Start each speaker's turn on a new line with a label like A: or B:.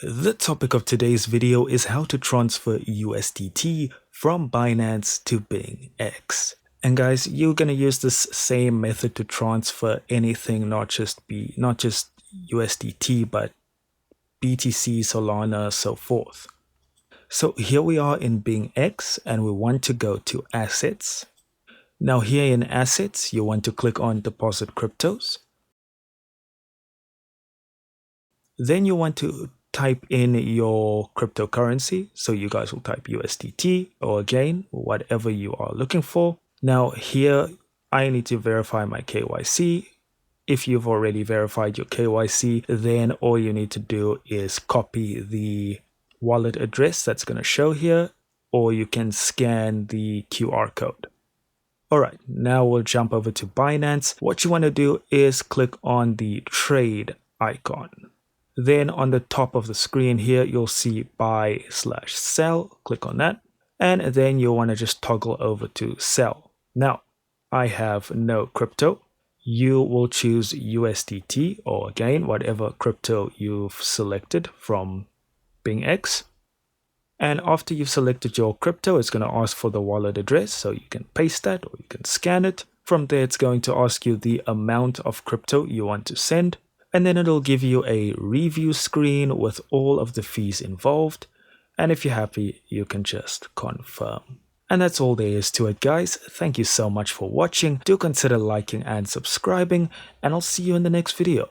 A: The topic of today's video is how to transfer USDT from Binance to BingX. And guys, you're going to use this same method to transfer anything, not just USDT, but BTC, Solana, so forth. So here we are in BingX and we want to go to Assets. Now here in Assets, you want to click on Deposit Cryptos. Then you want to type in your cryptocurrency. So you guys will type USDT or again, whatever you are looking for. Now here, I need to verify my KYC. If you've already verified your KYC, then all you need to do is copy the wallet address that's going to show here, or you can scan the QR code. All right, now we'll jump over to Binance. What you want to do is click on the trade icon. Then on the top of the screen here, you'll see buy/sell. Click on that. And then you'll want to just toggle over to sell. Now, I have no crypto. You will choose USDT or again, whatever crypto you've selected from BingX. And after you've selected your crypto, it's going to ask for the wallet address. So you can paste that or you can scan it. From there, it's going to ask you the amount of crypto you want to send. And then it'll give you a review screen with all of the fees involved. And if you're happy, you can just confirm. And that's all there is to it, guys. Thank you so much for watching. Do consider liking and subscribing, and I'll see you in the next video.